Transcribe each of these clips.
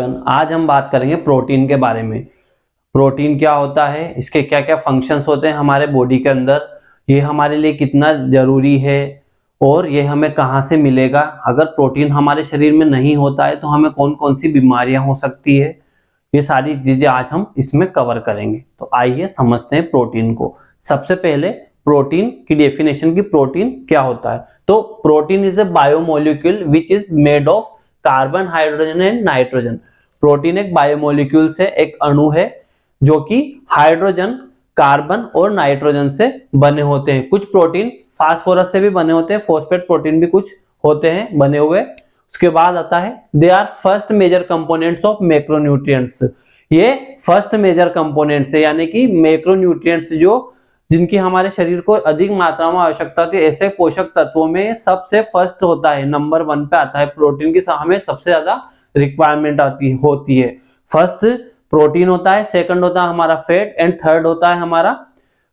आज हम बात करेंगे प्रोटीन के बारे में। प्रोटीन क्या होता है, इसके क्या क्या फंक्शंस होते हैं हमारे बॉडी के अंदर, ये हमारे लिए कितना जरूरी है और ये हमें कहाँ से मिलेगा। अगर प्रोटीन हमारे शरीर में नहीं होता है तो हमें कौन कौन सी बीमारियां हो सकती है, ये सारी चीजें आज हम इसमें कवर करेंगे। तो आइए समझते हैं प्रोटीन को। सबसे पहले प्रोटीन की डेफिनेशन की प्रोटीन क्या होता है। तो protein is a biomolecule which is made of carbon, hydrogen and nitrogen. Protein एक बायोमोलिक्यूल से एक अणु है जो कि हाइड्रोजन, कार्बन और नाइट्रोजन से बने होते हैं। कुछ प्रोटीन फास्फोरस से भी बने होते हैं, फॉस्फेट प्रोटीन भी कुछ होते हैं बने हुए। उसके बाद आता है they are first major components of macronutrients. ये फर्स्ट मेजर कंपोनेंट्स है, यानी कि मैक्रोन्यूट्रिएंट्स जो जिनकी हमारे शरीर को अधिक मात्रा में आवश्यकता होती है, ऐसे पोषक तत्वों में सबसे फर्स्ट होता है, नंबर 1 पे आता है प्रोटीन की। हमें सबसे ज्यादा रिक्वायरमेंट होती है। फर्स्ट प्रोटीन होता है, सेकंड होता है हमारा फैट एंड थर्ड होता है हमारा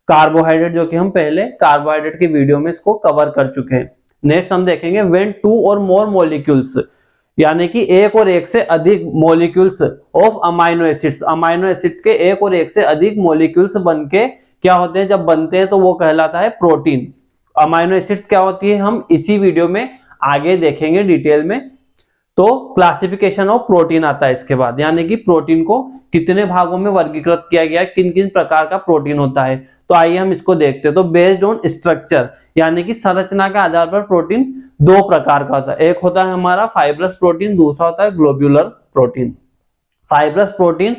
कार्बोहाइड्रेट, जो कि हम पहले कार्बोहाइड्रेट की वीडियो में इसको कवर कर चुके हैं। नेक्स्ट हम देखेंगे व्हेन 2 और मोर मॉलिक्यूल्स, यानी कि एक और एक से अधिक molecules of amino acids, amino acids के एक और एक से अधिक मॉलिक्यूल्स बनके क्या होते हैं, जब बनते हैं तो वो कहलाता है प्रोटीन। अमाइनो एसिड्स क्या होती है हम इसी वीडियो में आगे देखेंगे डिटेल में। तो क्लासिफिकेशन ऑफ प्रोटीन आता है इसके बाद, यानी कि प्रोटीन को कितने भागों में वर्गीकृत किया गया है, किन किन प्रकार का प्रोटीन होता है। तो आइए हम इसको देखते हैं। तो बेस्ड ऑन स्ट्रक्चर, यानी कि संरचना के आधार पर प्रोटीन दो प्रकार का होता है। एक होता है हमारा फाइब्रस प्रोटीन, दूसरा होता है ग्लोब्यूलर प्रोटीन। फाइब्रस प्रोटीन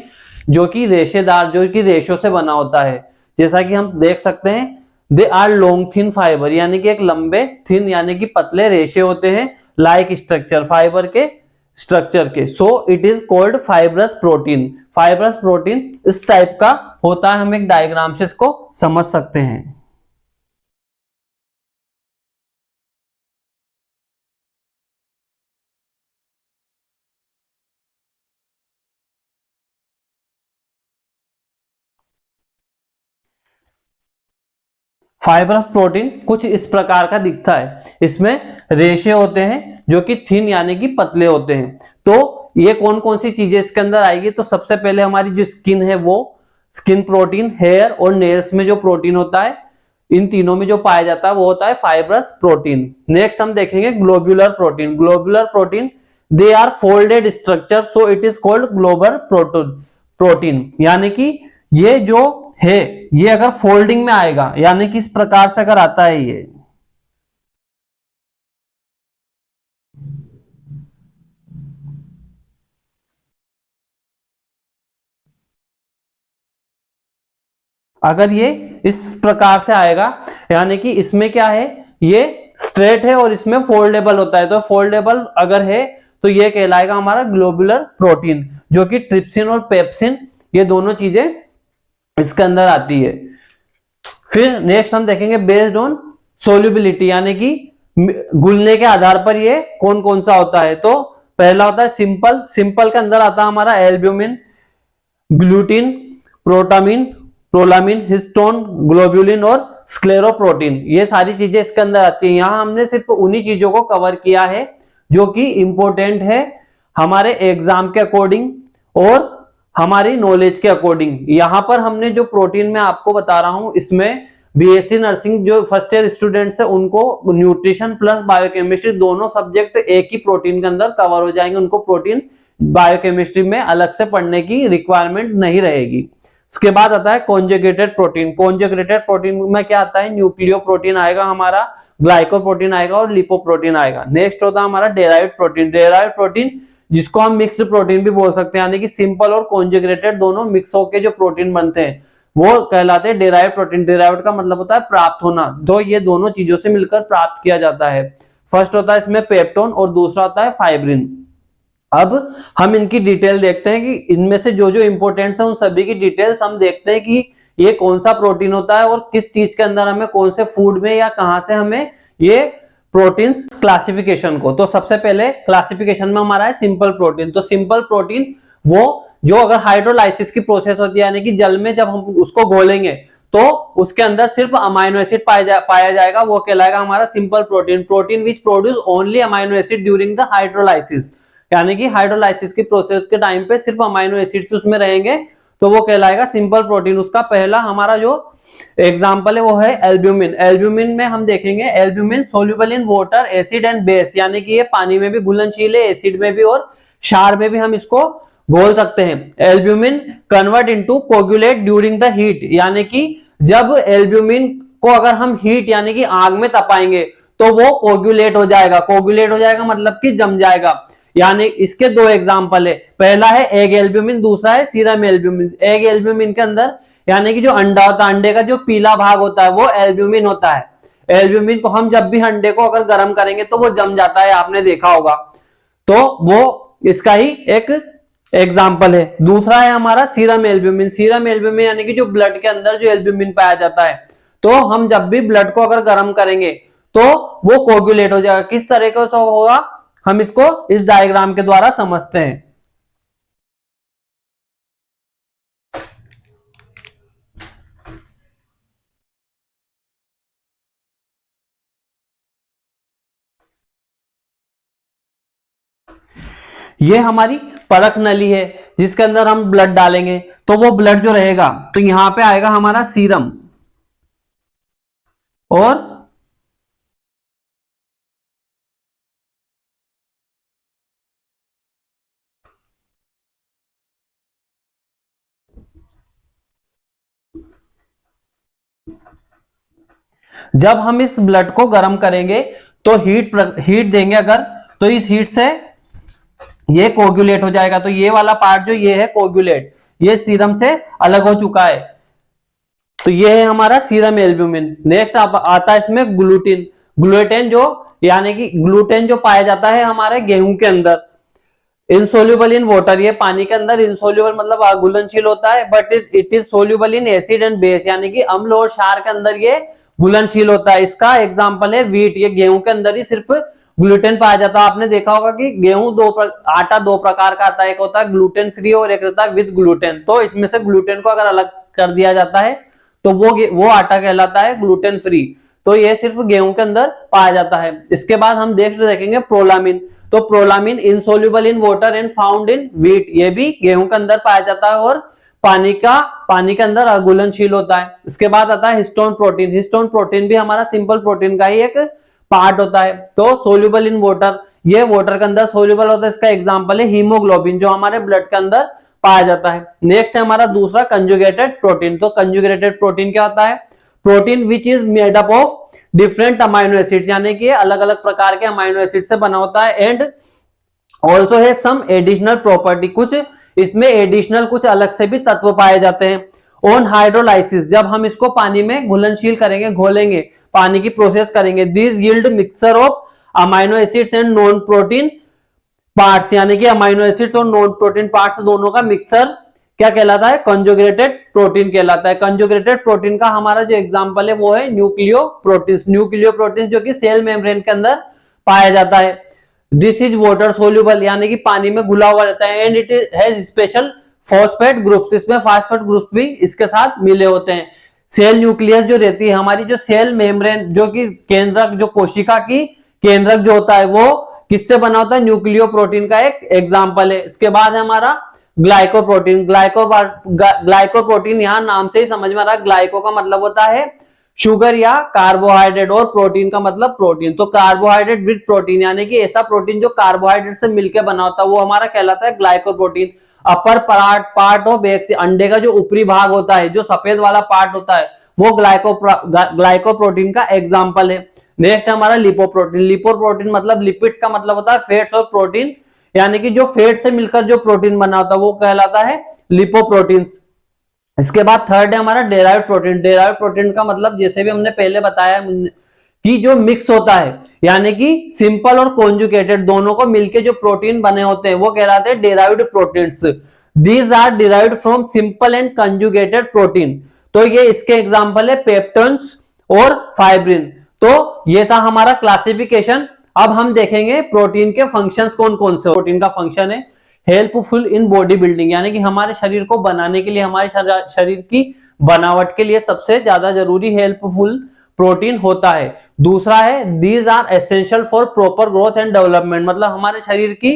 जो कि रेशेदार, जो कि रेशों से बना होता है, जैसा कि हम देख सकते हैं they are long thin fibre, यानी कि एक लंबे, थिन यानी कि पतले रेशे होते हैं, लाइक स्ट्रक्चर, फाइबर के स्ट्रक्चर के। सो it is called fibrous protein. Fibrous protein इस टाइप का होता है, हम एक डायग्राम से इसको समझ सकते हैं। फाइब्रस प्रोटीन कुछ इस प्रकार का दिखता है। इसमें रेशे होते हैं जो कि थिन यानी कि पतले होते हैं। तो ये कौन कौन सी चीजें इसके अंदर आएगी, तो सबसे पहले हमारी जो स्किन है वो स्किन प्रोटीन, हेयर और नेल्स में जो प्रोटीन होता है, इन तीनों में जो पाया जाता है वो होता है फाइब्रस प्रोटीन। नेक्स्ट हम देखेंगे globular protein. Globular protein they are folded structure, so it is called global protein, यानी कि ये जो है ये अगर फोल्डिंग में आएगा, यानी कि इस प्रकार से अगर आता है ये, अगर ये इस प्रकार से आएगा, यानी कि इसमें क्या है, ये स्ट्रेट है और इसमें फोल्डेबल होता है। तो फोल्डेबल अगर है तो ये कहलाएगा हमारा ग्लोबुलर प्रोटीन, जो कि ट्रिप्सिन और पेप्सिन ये दोनों चीजें इसके अंदर आती है। फिर नेक्स्ट हम देखेंगे बेस्ड ऑन सोल्यूबिलिटी, यानी कि घुलने के आधार पर ये कौन कौन सा होता है। तो पहला होता है सिंपल। सिंपल के अंदर आता है हमारा albumin, glutelin, protamine, prolamin, histone, globulin और स्क्लेरोप्रोटीन, ये सारी चीजें इसके अंदर आती है। यहां हमने सिर्फ उन्हीं चीजों को कवर किया है जो कि इंपॉर्टेंट है हमारे एग्जाम के अकॉर्डिंग और हमारी नॉलेज के अकॉर्डिंग। यहां पर हमने जो प्रोटीन में आपको बता रहा हूं, इसमें बीएससी नर्सिंग जो फर्स्ट ईयर स्टूडेंट्स है उनको न्यूट्रिशन प्लस बायोकेमिस्ट्री दोनों सब्जेक्ट एक ही प्रोटीन के अंदर कवर हो जाएंगे। उनको प्रोटीन बायोकेमिस्ट्री में अलग से पढ़ने की रिक्वायरमेंट नहीं रहेगी। उसके बाद आता है कॉन्जुगेटेड प्रोटीन। कॉन्जुगेटेड प्रोटीन में क्या आता है, न्यूक्लियो प्रोटीन आएगा हमारा, ग्लाइकोप्रोटीन आएगा और लिपोप्रोटीन आएगा। नेक्स्ट होता है हमारा डेराइव्ड प्रोटीन। डेराइव्ड प्रोटीन जिसको हम मिक्स्ड प्रोटीन भी बोल सकते हैं, यानी कि सिंपल और कॉन्जुगेटेड दोनों मिक्स होकर जो प्रोटीन बनते हैं वो कहलाते हैं डेराइव्ड प्रोटीन। डेराइव्ड का मतलब होता है प्राप्त होना, तो ये दोनों चीजों से मिलकर प्राप्त किया जाता है। फर्स्ट होता है इसमें पेप्टोन और दूसरा होता है फाइब्रिन। अब हम इनकी डिटेल देखते हैं कि इनमें से जो जो इंपॉर्टेंट्स है उन सभी की डिटेल्स हम देखते हैं कि ये कौन सा प्रोटीन होता है और किस चीज के अंदर हमें, कौन से फूड में या कहां से हमें ये प्रोटीन्स क्लासिफिकेशन को। तो सबसे पहले क्लासिफिकेशन में हमारा है सिंपल प्रोटीन। तो सिंपल प्रोटीन वो जो अगर हाइड्रोलाइसिस की प्रोसेस होती है, यानी कि जल में जब हम उसको घोलेंगे तो उसके अंदर सिर्फ अमाइनो एसिड पाया जाएगा, वो कहलाएगा हमारा simple protein. Protein which produce only amino acid during the hydrolysis, यानी कि हाइड्रोलाइसिस की प्रोसेस के टाइम पे सिर्फ अमाइनो एसिड्स उसमें रहेंगे तो वो कहलाएगा सिंपल प्रोटीन। उसका पहला हमारा जो एग्जाम्पल है वो है एल्ब्यूमिन। एल्ब्यूमिन में हम देखेंगे albumin soluble in water, acid and base, यानी कि ये पानी में भी घुलनशील है, एसिड में भी और क्षार में भी हम इसको घोल सकते हैं। Albumin convert into coagulate during the heat, यानी कि जब एल्ब्यूमिन को अगर हम हीट यानी कि आग में तपाएंगे तो वो कोगुलेट हो जाएगा। कोगुलेट हो जाएगा मतलब कि जम जाएगा। यानी इसके दो एग्जांपल है, पहला है एग एल्ब्यूमिन, दूसरा है सीरम एल्ब्यूमिन। एग एल्ब्यूमिन के अंदर यानी कि जो अंडा होता है, अंडे का जो पीला भाग होता है वो एल्ब्यूमिन होता है। एल्ब्यूमिन को हम जब भी अंडे को अगर गर्म करेंगे तो वो जम जाता है, आपने देखा होगा, तो वो इसका ही एक एग्जाम्पल है। दूसरा है हमारा सीरम एल्ब्यूमिन। सीरम एल्ब्यूमिन यानी कि जो ब्लड के अंदर जो एल्ब्यूमिन पाया जाता है, तो हम जब भी ब्लड को अगर गर्म करेंगे तो वो कोगुलेट हो जाएगा। किस तरीके से होगा हम इसको इस डायग्राम के द्वारा समझते हैं। ये हमारी परख नली है जिसके अंदर हम ब्लड डालेंगे, तो वो ब्लड जो रहेगा तो यहां पे आएगा हमारा सीरम, और जब हम इस ब्लड को गर्म करेंगे तो हीट देंगे अगर, तो इस हीट से ये कोगुलेट हो जाएगा। तो ये वाला पार्ट जो ये है कोगुलेट, ये सीरम से अलग हो चुका है। तो ये है हमारा सीरम एल्ब्यूमिन। नेक्स्ट आता है इसमें ग्लूटिन। ग्लूटेन जो यानी कि ग्लूटेन जो पाया जाता है हमारे गेहूं के अंदर, इनसोल्यूबल इन वाटर, ये पानी के अंदर इनसोल्यूबल मतलब अघुलनशील होता है, but it is soluble in acid and base, यानी कि अम्ल और क्षार के अंदर ये घुलनशील होता है। इसका एग्जांपल है व्हीट। ये गेहूं के अंदर ही सिर्फ ग्लूटेन पाया जाता है। आपने देखा होगा कि गेहूं आटा दो प्रकार का आता है, एक होता है ग्लूटेन फ्री और एक होता है विद ग्लूटेन। तो इसमें से ग्लूटेन को अगर अलग कर दिया जाता है तो वो आटा कहलाता है ग्लूटेन फ्री। तो ये सिर्फ गेहूं के अंदर पाया जाता है। इसके बाद हम देखेंगे प्रोलामिन। तो prolamin insoluble in water and found in wheat, ये भी गेहूं के अंदर पाया जाता है और पानी के अंदर अघुलनशील होता है। इसके बाद आता है हिस्टोन प्रोटीन। हिस्टोन प्रोटीन भी हमारा सिंपल प्रोटीन का ही एक पार्ट होता है। तो सोल्यूबल इन वाटर, ये वाटर के अंदर सोल्यूबल होता है। इसका एग्जांपल है हीमोग्लोबिन जो हमारे ब्लड के अंदर पाया जाता है। नेक्स्ट है हमारा दूसरा कंजुगेटेड प्रोटीन। तो कंजुगेटेड प्रोटीन क्या होता है? Protein which is made up of different amino acids, यानी कि अलग अलग प्रकार के अमाइनो एसिड से बना होता है। एंड ऑल्सो है सम एडिशनल प्रॉपर्टी, कुछ इसमें एडिशनल कुछ अलग से भी तत्व पाए जाते हैं। ऑन हाइड्रोलाइसिस, जब हम इसको पानी में घुलनशील करेंगे, घोलेंगे, पानी की प्रोसेस करेंगे, this yield mixture of amino acids and non protein parts, यानी कि अमाइनो एसिड्स और नॉन प्रोटीन पार्ट्स दोनों का मिक्सर क्या कहलाता है? कंजुगेटेड प्रोटीन कहलाता है। कंजुगेटेड प्रोटीन का हमारा जो एग्जांपल है वो है न्यूक्लियो प्रोटीन्स। न्यूक्लियो प्रोटीन्स जो कि सेल मेम्ब्रेन के अंदर पाया जाता है। दिस इज वाटर सोल्यूबल, यानी कि पानी में घुला हुआ रहता है। And it has special phosphate groups, इसमें फॉस्फेट ग्रुप्स भी इसके साथ मिले होते हैं। सेल न्यूक्लियस जो रहती है हमारी, जो सेल मेम्ब्रेन जो कि केंद्रक, जो कोशिका की केंद्रक जो होता है वो किससे बना होता है? न्यूक्लियो प्रोटीन का एक एग्जांपल है। इसके बाद है हमारा ग्लाइकोप्रोटीन। ग्लाइकोप्रोटीन यहां नाम से ही समझ में आ रहा है, ग्लाइको का मतलब होता है शुगर या कार्बोहाइड्रेट और प्रोटीन का मतलब प्रोटीन। तो कार्बोहाइड्रेट विद प्रोटीन, यानी कि ऐसा प्रोटीन जो कार्बोहाइड्रेट से मिलकर बना होता है वो हमारा कहलाता है glycoprotein. Upper part of egg, अंडे का जो ऊपरी भाग होता है, जो सफेद वाला पार्ट होता है, वो ग्लाइकोप्रोटीन का एग्जाम्पल है। नेक्स्ट हमारा लिपोप्रोटीन। लिपोप्रोटीन मतलब लिपिड्स का मतलब होता है फैट्स और प्रोटीन, यानी कि जो फैट से मिलकर जो प्रोटीन बना होता है वो कहलाता है लिपोप्रोटीन्स। इसके बाद थर्ड है हमारा डेराइव्ड प्रोटीन। डेराइव्ड प्रोटीन का मतलब जैसे भी हमने पहले बताया कि जो मिक्स होता है, यानी कि सिंपल और कॉन्जुगेटेड दोनों को मिलके जो प्रोटीन बने होते हैं वो कहलाते हैं derived proteins. These are derived from simple and conjugated protein. तो ये इसके एग्जांपल है पेप्टोन्स और फाइब्रिन। तो ये था हमारा क्लासिफिकेशन। अब हम देखेंगे प्रोटीन के फंक्शंस कौन कौन से। प्रोटीन का फंक्शन है हेल्पफुल इन बॉडी बिल्डिंग, यानी कि हमारे शरीर को बनाने के लिए, हमारे शरीर की बनावट के लिए सबसे ज्यादा जरूरी हेल्पफुल प्रोटीन होता है। दूसरा है these are essential for proper growth and development, मतलब हमारे शरीर की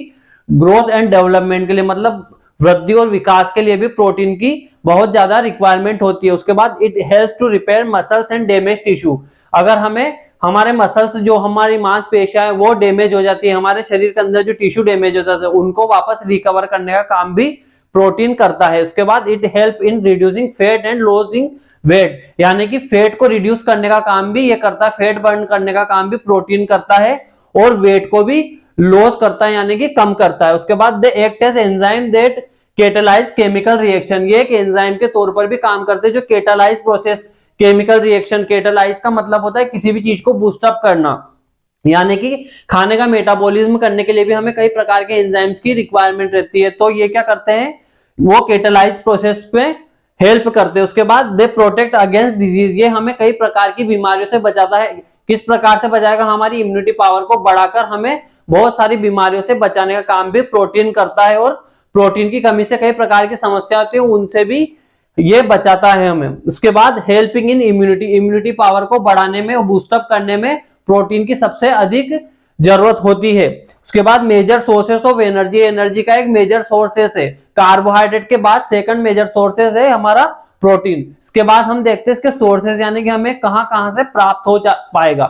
ग्रोथ एंड डेवलपमेंट के लिए, मतलब वृद्धि और विकास के लिए भी प्रोटीन की बहुत ज्यादा रिक्वायरमेंट होती है। उसके बाद it help to repair muscles and damage tissue. अगर हमें हमारे मसल्स, जो हमारी मांसपेशियां है वो डैमेज हो जाती है, हमारे शरीर के अंदर जो टिश्यू डैमेज हो जाता है उनको वापस रिकवर करने का काम भी प्रोटीन करता है। उसके बाद it help in reducing fat and losing weight, यानी कि फैट को रिड्यूस करने का काम भी ये करता है, फैट बर्न करने का काम भी प्रोटीन करता है, और वेट को भी लॉस करता है यानी कि कम करता है। उसके बाद they act as enzyme that catalyse chemical reaction, ये एक एंजाइम के तौर पर भी काम करते हैं जो catalyse process, chemical reaction, catalyse का मतलब होता है किसी भी चीज को बूस्टअप करना, यानी कि खाने का मेटाबॉलिज्म करने के लिए भी हमें कई प्रकार के एंजाइम्स की रिक्वायरमेंट रहती है। तो ये क्या करते हैं, वो कैटालाइज प्रोसेस में हेल्प करते हैं। उसके बाद दे प्रोटेक्ट अगेंस्ट डिजीज, ये हमें कई प्रकार की बीमारियों से बचाता है। किस प्रकार से बचाएगा, हमारी इम्यूनिटी पावर को बढ़ाकर हमें बहुत सारी बीमारियों से बचाने का काम भी प्रोटीन करता है, और प्रोटीन की कमी से कई प्रकार की समस्या होती है उनसे भी ये बचाता है हमें। उसके बाद helping in immunity, immunity power को बढ़ाने में और बूस्टअप करने में प्रोटीन की सबसे अधिक जरूरत होती है। उसके बाद major sources of energy, energy का एक मेजर सोर्सेस है, कार्बोहाइड्रेट के बाद सेकंड मेजर सोर्सेस है हमारा प्रोटीन। इसके बाद हम देखते हैं इसके सोर्सेस, यानी कि हमें कहां कहां से प्राप्त हो पाएगा।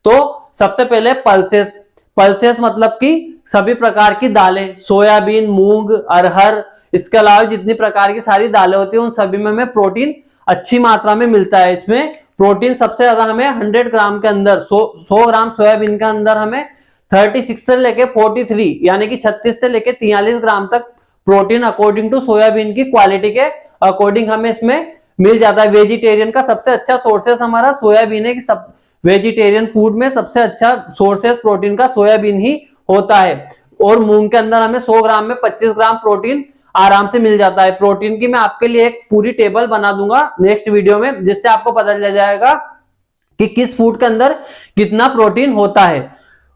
तो सबसे पहले पल्सेस, पल्सेस मतलब कि सभी प्रकार की दालें, सोयाबीन, मूंग, अरहर, इसके अलावा जितनी प्रकार की सारी दालें होती है उन सभी में हमें प्रोटीन अच्छी मात्रा में मिलता है। इसमें प्रोटीन सबसे ज्यादा हमें 100 ग्राम के अंदर, 100 ग्राम सोयाबीन के अंदर हमें 36 से लेके 43 यानी कि 36 से लेके 43 ग्राम तक प्रोटीन अकॉर्डिंग टू सोयाबीन की क्वालिटी के अकॉर्डिंग हमें इसमें मिल जाता है। वेजिटेरियन का सबसे अच्छा सोर्सेस हमारा सोयाबीन है, कि सब वेजिटेरियन फूड में सबसे अच्छा सोर्सेस प्रोटीन का सोयाबीन ही होता है। और मूंग के अंदर हमें 100 ग्राम में 25 ग्राम प्रोटीन आराम से मिल जाता है। प्रोटीन की मैं आपके लिए एक पूरी टेबल बना दूंगा नेक्स्ट वीडियो में, जिससे आपको पता चल जाएगा कि किस फूड के अंदर कितना प्रोटीन होता है।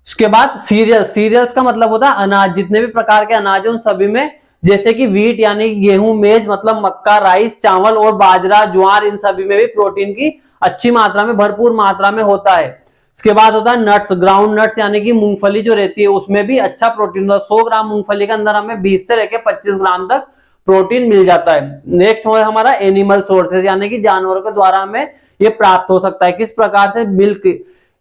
उसके बाद सीरियल, सीरियल्स का मतलब होता है अनाज, जितने भी प्रकार के अनाज है उन सभी में, जैसे कि व्हीट यानी गेहूं, मेज मतलब मक्का, राइस, चावल और बाजरा, ज्वार, इन सभी में भी प्रोटीन की अच्छी मात्रा में, भरपूर मात्रा में होता है। उसके बाद होता है नट्स, ग्राउंड नट्स यानी कि मूंगफली जो रहती है उसमें भी अच्छा प्रोटीन होता है। 100 ग्राम मूंगफली के अंदर हमें 20 से लेकर 25 ग्राम तक प्रोटीन मिल जाता है। नेक्स्ट है हमारा एनिमल सोर्सेज, यानी कि जानवरों के द्वारा हमें ये प्राप्त हो सकता है। किस प्रकार से, मिल्क,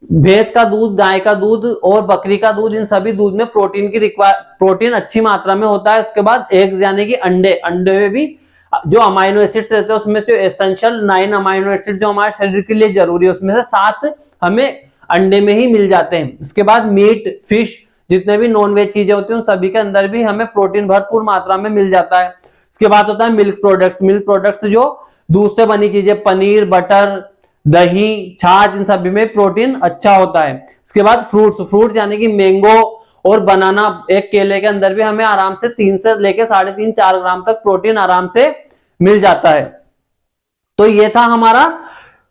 भैंस का दूध, गाय का दूध और बकरी का दूध, इन सभी दूध में प्रोटीन अच्छी मात्रा में होता है। उसके बाद एग्स यानी कि अंडे, अंडे में भी जो अमाइनो एसिड्स रहते हैं उसमें से एसेंशियल 9 अमाइनो एसिड जो हमारे शरीर के लिए जरूरी है उसमें से 7 हमें अंडे में ही मिल जाते हैं। उसके बाद मीट, फिश, जितने भी नॉन वेज चीजें होती हैं उन सभी के अंदर भी हमें प्रोटीन भरपूर मात्रा में मिल जाता है। उसके बाद होता है मिल्क प्रोडक्ट्स, मिल्क प्रोडक्ट्स जो दूध से बनी चीजें, पनीर, बटर, दही, छाछ, इन सभी में प्रोटीन अच्छा होता है। उसके बाद फ्रूट्स, फ्रूट्स यानी कि मैंगो और बनाना, एक केले के अंदर भी हमें आराम से 3 से लेके 3.5-4 ग्राम तक प्रोटीन आराम से मिल जाता है। तो ये था हमारा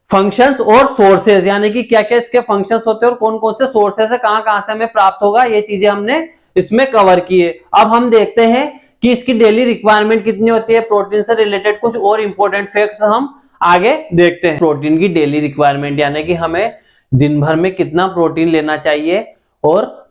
फंक्शंस और सोर्सेज, यानी कि क्या क्या इसके फंक्शंस होते हैं और कौन कौन से सोर्सेज है, कहां कहां से हमें प्राप्त होगा, ये चीजें हमने इसमें कवर की है। अब हम देखते हैं कि इसकी डेली रिक्वायरमेंट कितनी होती है, प्रोटीन से रिलेटेड कुछ और इंपॉर्टेंट फैक्ट्स हम आगे देखते हैं। प्रोटीन की डेली रिक्वायरमेंट यानी कि हमें दिन भर में कितना प्रोटीन लेना चाहिए, और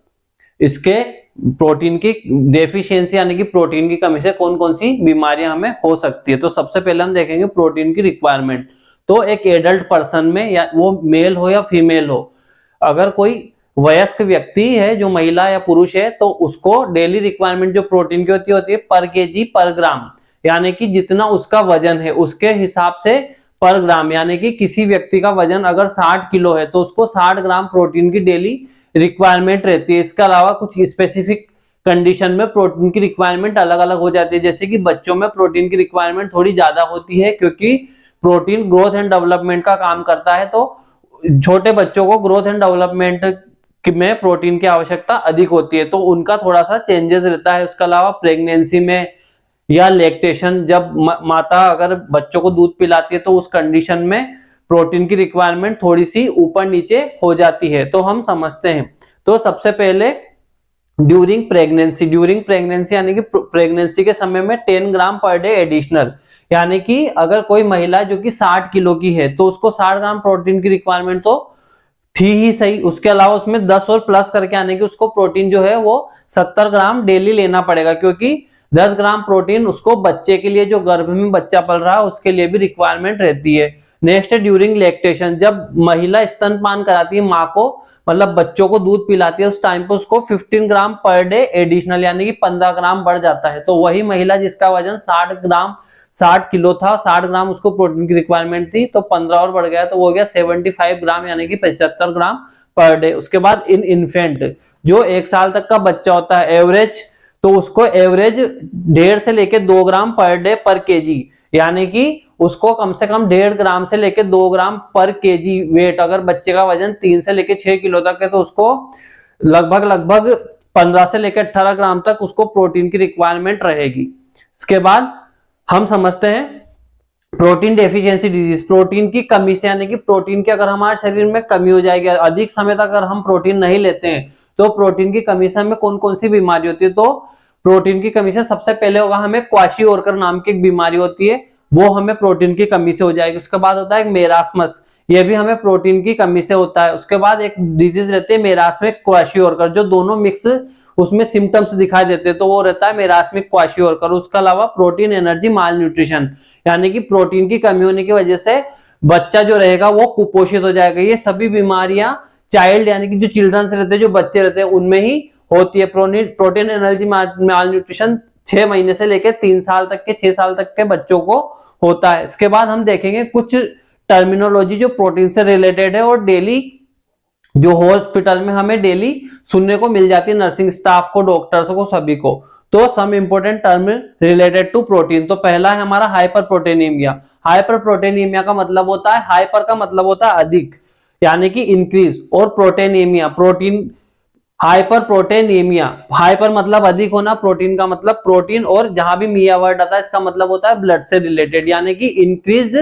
इसके प्रोटीन की डेफिशिएंसी यानी कि प्रोटीन की कमी से कौन कौन सी बीमारियां हमें हो सकती है। तो सबसे पहले हम देखेंगे प्रोटीन की रिक्वायरमेंट। तो एक एडल्ट पर्सन में, या वो मेल हो या फीमेल हो, अगर कोई वयस्क व्यक्ति है जो महिला या पुरुष है, तो उसको डेली रिक्वायरमेंट जो प्रोटीन की होती है पर केजी पर ग्राम, यानी कि जितना उसका वजन है उसके हिसाब से पर ग्राम, यानी कि किसी व्यक्ति का वजन अगर 60 किलो है तो उसको 60 ग्राम प्रोटीन की डेली रिक्वायरमेंट रहती है। इसके अलावा कुछ स्पेसिफिक कंडीशन में प्रोटीन की रिक्वायरमेंट अलग अलग हो जाती है, जैसे कि बच्चों में प्रोटीन की रिक्वायरमेंट थोड़ी ज्यादा होती है, क्योंकि प्रोटीन ग्रोथ एंड डेवलपमेंट का काम करता है। तो छोटे बच्चों को ग्रोथ एंड डेवलपमेंट में प्रोटीन की आवश्यकता अधिक होती है, तो उनका थोड़ा सा चेंजेस रहता है। उसके अलावा प्रेगनेंसी में या लैक्टेशन, जब माता अगर बच्चों को दूध पिलाती है तो उस कंडीशन में प्रोटीन की रिक्वायरमेंट थोड़ी सी ऊपर नीचे हो जाती है, तो हम समझते हैं। तो सबसे पहले ड्यूरिंग प्रेगनेंसी यानी कि प्रेगनेंसी के समय में 10 ग्राम पर डे एडिशनल, यानी कि अगर कोई महिला जो कि 60 किलो की है तो उसको 60 ग्राम प्रोटीन की रिक्वायरमेंट तो थी ही सही, उसके अलावा उसमें 10 और प्लस करके आने की उसको प्रोटीन जो है वो 70 ग्राम डेली लेना पड़ेगा, क्योंकि 10 ग्राम प्रोटीन उसको बच्चे के लिए, जो गर्भ में बच्चा पल रहा है उसके लिए भी रिक्वायरमेंट रहती है। नेक्स्ट है ड्यूरिंग लैक्टेशन, जब महिला स्तनपान कराती है, माँ को मतलब बच्चों को दूध पिलाती है, उस टाइम पे उसको 15 ग्राम पर डे एडिशनल यानी कि 15 ग्राम बढ़ जाता है। तो वही महिला जिसका वजन 60 किलो था, 60 ग्राम उसको प्रोटीन की रिक्वायरमेंट थी, तो 15 और बढ़ गया तो वो हो गया 75 ग्राम यानी कि 75 ग्राम पर डे। उसके बाद इन इन्फेंट, जो 1 साल तक का बच्चा होता है एवरेज, तो उसको एवरेज 1.5 से लेके 2 ग्राम पर डे पर केजी, यानी कि उसको कम से कम 1.5 ग्राम से लेके 2 ग्राम पर केजी वेट, अगर बच्चे का वजन 3 से लेके 6 किलो तक है तो उसको लगभग 15 से लेकर 18 ग्राम तक उसको प्रोटीन की रिक्वायरमेंट रहेगी। इसके बाद हम समझते हैं प्रोटीन डेफिशिएंसी डिजीज, प्रोटीन की कमी से, यानी कि प्रोटीन की अगर हमारे शरीर में कमी हो जाएगी, अधिक समय तक अगर हम प्रोटीन नहीं लेते हैं तो प्रोटीन की कमी से हमें कौन कौन सी बीमारी होती है। तो प्रोटीन की कमी से सबसे पहले होगा हमें क्वाशीओरकर नाम की एक बीमारी होती है, वो हमें प्रोटीन की कमी से हो जाएगी। उसके बाद होता है मेरास्मस, ये भी हमें प्रोटीन की कमी से होता है। उसके बाद एक डिजीज रहती है मेरास्मिक क्वाशीओरकर, जो दोनों मिक्स उसमें सिम्टम्स दिखाई देते हैं, तो वो रहता है मेरास्मिक क्वाशीओरकर। उसके अलावा प्रोटीन एनर्जी माल न्यूट्रिशन, यानी कि प्रोटीन की कमी होने की वजह से बच्चा जो रहेगा वो कुपोषित हो जाएगा। ये सभी बीमारियां चाइल्ड यानी कि जो चिल्ड्रन से रहते हैं, जो बच्चे रहते हैं, उनमें ही होती है। प्रोटीन एनर्जी माल न्यूट्रिशन 6 महीने से लेकर 3 साल तक के 6 साल तक के बच्चों को होता है। इसके बाद हम देखेंगे कुछ टर्मिनोलॉजी जो प्रोटीन से रिलेटेड है और डेली जो हॉस्पिटल में हमें डेली सुनने को मिल जाती है, नर्सिंग स्टाफ को, डॉक्टर्स को, सभी को। तो some important term related to protein, तो पहला है हमारा हाइपर प्रोटीनीमिया। हाइपर प्रोटीनीमिया का मतलब होता है, हाइपर का मतलब होता है अधिक यानी कि इंक्रीज, और प्रोटीनीमिया प्रोटीन, हाइपर प्रोटीनीमिया, हाइपर मतलब अधिक होना, प्रोटीन का मतलब प्रोटीन, और जहां भी मिया वर्ड आता है इसका मतलब होता है ब्लड से रिलेटेड, यानी कि increase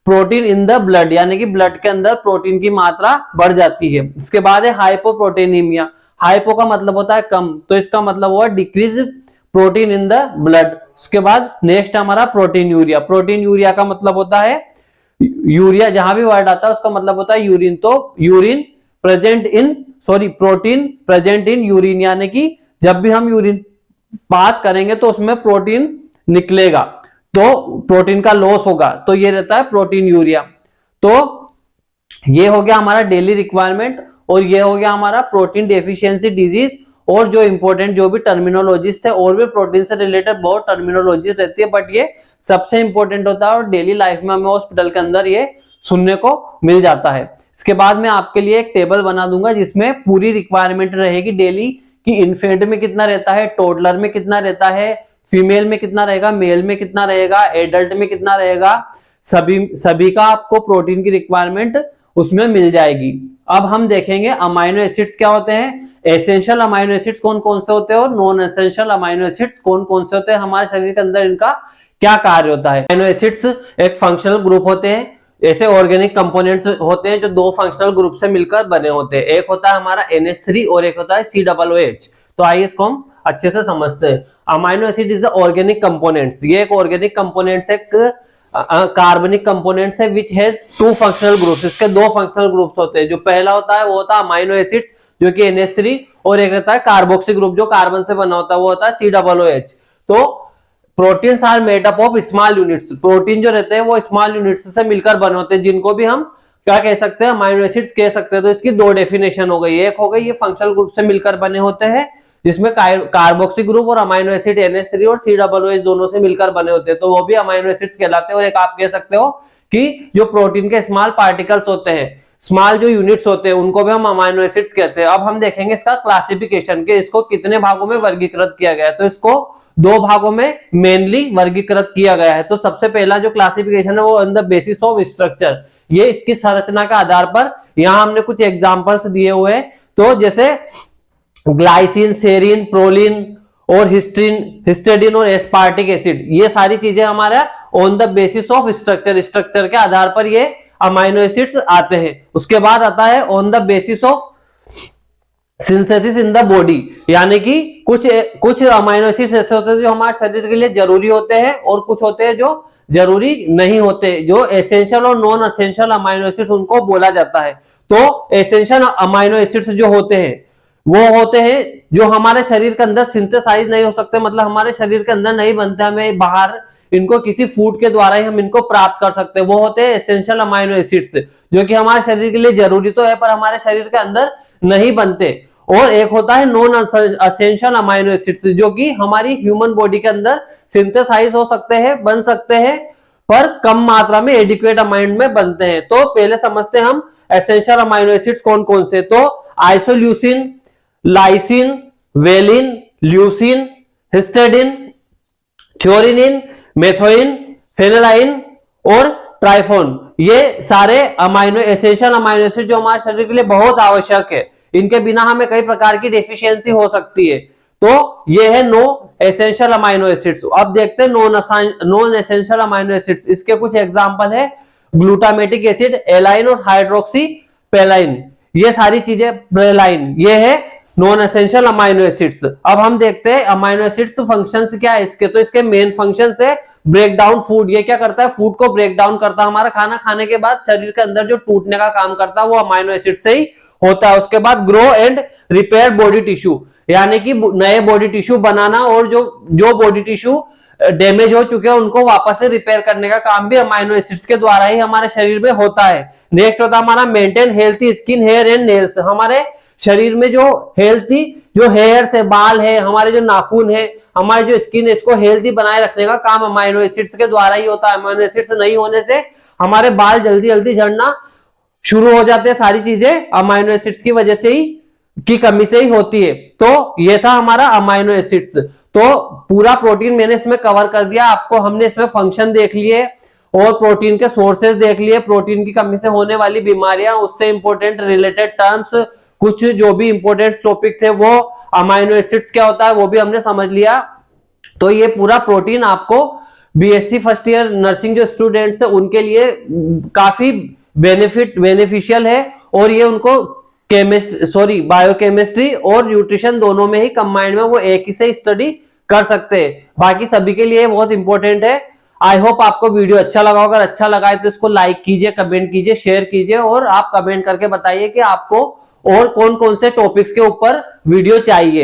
protein in the blood, यानी कि ब्लड के अंदर प्रोटीन की मात्रा बढ़ जाती है। इसके बाद है हाइपोप्रोटीनीमिया, हाइपो का मतलब होता है कम, तो इसका मतलब हुआ decrease protein in the blood. उसके बाद नेक्स्ट हमारा प्रोटीन यूरिया, प्रोटीन यूरिया का मतलब होता है यूरिया, जहां भी वर्ड आता है उसका मतलब होता है यूरिन, तो urine present in protein present in urine, यानी कि जब भी हम यूरिन पास करेंगे तो उसमें प्रोटीन निकलेगा, तो प्रोटीन का लॉस होगा, तो ये रहता है प्रोटीन यूरिया। तो ये हो गया हमारा डेली रिक्वायरमेंट, और ये हो गया हमारा प्रोटीन डेफिशिएंसी डिजीज। और जो इंपॉर्टेंट जो भी टर्मिनोलॉजीज थे, और भी प्रोटीन से रिलेटेड बहुत टर्मिनोलॉजीज रहती है, बट ये सबसे इंपॉर्टेंट होता है और डेली लाइफ में हमें हॉस्पिटल के अंदर ये सुनने को मिल जाता है। इसके बाद मैं आपके लिए एक टेबल बना दूंगा जिसमें पूरी रिक्वायरमेंट रहेगी डेली कि इन्फेंट में कितना रहता है, टोडलर में कितना रहता है, फीमेल में कितना रहेगा, मेल में कितना रहेगा, एडल्ट में कितना रहेगा, सभी का आपको प्रोटीन की रिक्वायरमेंट उसमें मिल जाएगी। अब हम देखेंगे अमाइनो एसिड्स क्या होते हैं, एसेंशियल अमाइनो एसिड्स कौन कौन से होते हैं और नॉन एसेंशियल अमाइनो एसिड्स कौन कौन से होते हैं, हमारे शरीर के अंदर इनका क्या कार्य होता है। अमाइनो एसिड्स एक फंक्शनल ग्रुप होते हैं, ऐसे ऑर्गेनिक कंपोनेंट्स होते हैं जो 2 फंक्शनल ग्रुप से मिलकर बने होते हैं, एक होता है हमारा NH3 और एक होता है COOH। तो आइए इसको हम अच्छे से समझते हैं। Amino acid is the organic components, ये एक ऑर्गेनिक कंपोनेंट्स है, कार्बनिक कंपोनेंट्स है विच हैज 2 फंक्शनल ग्रुप्स, इसके 2 फंक्शनल ग्रुप्स होते हैं। जो पहला होता है वो होता है अमाइनो एसिड्स जो कि NH3, और एक रहता है कार्बोक्सी ग्रुप जो कार्बन से बना होता है, वो होता है COOH। तो proteins are made up of small units, protein जो रहते हैं वो स्मॉल यूनिट्स से मिलकर बने होते हैं, जिनको भी हम क्या कह सकते हैं, अमाइनो एसिड्स कह सकते हैं। तो इसकी 2 डेफिनेशन हो गई, एक हो गई ये फंक्शनल ग्रुप से मिलकर बने होते हैं जिसमें कार्बोक्सी ग्रुप और अमाइनो एसिड NH3 और COOH दोनों से मिलकर बने होते हैं, तो वो भी अमाइनो एसिड्स कहलाते हैं। और एक आप कह सकते हो कि जो प्रोटीन के स्मॉल पार्टिकल्स होते हैं, स्मॉल जो यूनिट्स होते हैं, उनको भी हम अमाइनो एसिड्स कहते हैं। अब हम देखेंगे इसका क्लासिफिकेशन के इसको कितने भागों में वर्गीकृत किया गया है, तो इसको 2 भागों में मेनली वर्गीकृत किया गया है। तो सबसे पहला जो क्लासिफिकेशन है वो on the basis of structure, ये इसकी संरचना के आधार पर, यहां हमने कुछ एग्जांपल्स दिए हुए हैं, तो जैसे ग्लाइसिन, सेरीन, प्रोलिन और हिस्टिडीन और एस्पार्टिक एसिड, ये सारी चीजें हमारा on the basis of structure, structure के आधार पर ये अमाइनो एसिड्स आते हैं। उसके बाद आता है on the basis of synthesis in the body, यानी कि कुछ अमाइनो एसिड्स ऐसे होते हैं जो हमारे शरीर के लिए जरूरी होते हैं और कुछ होते हैं जो जरूरी नहीं होते, जो एसेंशियल और नॉन एसेंशियल अमाइनो एसिड्स उनको बोला जाता है। तो एसेंशियल अमाइनो एसिड्स जो होते हैं वो होते हैं जो हमारे शरीर के अंदर सिंथेसाइज नहीं हो सकते, मतलब हमारे शरीर के अंदर नहीं बनते, हमें बाहर इनको किसी फूड के द्वारा ही हम इनको प्राप्त कर सकते हैं। वो होते हैं एसेंशियल अमाइनो एसिड्स, जो कि हमारे शरीर के लिए जरूरी तो है पर हमारे शरीर के अंदर नहीं बनते। और एक होता है नॉन एसेंशियल अमाइनो एसिड्स, जो कि हमारी ह्यूमन बॉडी के अंदर सिंथेसाइज हो सकते हैं, बन सकते हैं, पर कम मात्रा में एडिक्वेट अमाउंट में बनते हैं। तो पहले समझते हैं हम एसेंशियल अमाइनो एसिड्स कौन कौन से। तो isoleucine, lysine, valine, leucine, histidine, थ्योरिनिन, मेथोइन, फेनेलाइन और ट्राइफोन, ये सारे अमाइनो एसेंशियल अमाइनो एसिड जो हमारे शरीर के लिए बहुत आवश्यक है। इनके बिना हमें कई प्रकार की डेफिशिएंसी हो सकती है। तो ये है नो एसेंशियल अमाइनो एसिड्स। अब देखते हैं नॉन एसेंशियल अमाइनो एसिड्स। इसके कुछ एग्जांपल है ग्लूटामेटिक एसिड, एलाइन और हाइड्रोक्सी पेलाइन, ये सारी चीजें, ब्रेलाइन, ये है नॉन एसेंशियल अमाइनो एसिड्स। अब हम देखते हैं अमाइनो एसिड्स फंक्शंस क्या है इसके। तो इसके मेन फंक्शंस है ब्रेक डाउन फूड, ये क्या करता है, फूड को ब्रेक डाउन करता है। हमारा खाना खाने के बाद शरीर के अंदर जो टूटने का काम करता है वो अमाइनो एसिड से ही होता है। उसके बाद grow and repair body tissue, यानी कि नए बॉडी टिश्यू बनाना, और जो बॉडी टिश्यू डैमेज हो चुके हैं उनको वापस से रिपेयर करने का काम भी अमाइनो एसिड्स के द्वारा ही हमारे शरीर में होता है। नेक्स्ट होता है हमारा maintain healthy skin, hair and nails, हमारे शरीर में जो हेल्थी जो हेयर है, बाल है, हमारे जो नाखून है, हमारी जो स्किन है, इसको हेल्थी बनाए रखने का काम अमाइनो एसिड्स के द्वारा ही होता है। अमाइनो एसिड्स नहीं होने से हमारे बाल जल्दी जल्दी झड़ना शुरू हो जाते हैं, सारी चीजें अमाइनो एसिड्स की वजह से ही, की कमी से ही होती है। तो ये था हमारा अमाइनो एसिड्स। तो पूरा प्रोटीन मैंने इसमें कवर कर दिया आपको, हमने इसमें फंक्शन देख लिए और प्रोटीन के सोर्सेज देख लिए, प्रोटीन की कमी से होने वाली बीमारियां, उससे इंपोर्टेंट रिलेटेड टर्म्स, कुछ जो भी इंपोर्टेंट टॉपिक थे वो, अमाइनो एसिड्स क्या होता है वो भी हमने समझ लिया। तो ये पूरा प्रोटीन आपको बीएससी फर्स्ट ईयर नर्सिंग जो स्टूडेंट्स है उनके लिए काफी बेनिफिशियल है, और ये उनको बायोकेमिस्ट्री और न्यूट्रिशन दोनों में ही कंबाइंड में वो एक ही से स्टडी कर सकते हैं। बाकी सभी के लिए बहुत इंपॉर्टेंट है। आई होप आपको वीडियो अच्छा लगा। अगर अच्छा लगा है तो इसको लाइक कीजिए, कमेंट कीजिए, शेयर कीजिए, और आप कमेंट करके बताइए कि आपको और कौन कौन से टॉपिक्स के ऊपर वीडियो चाहिए।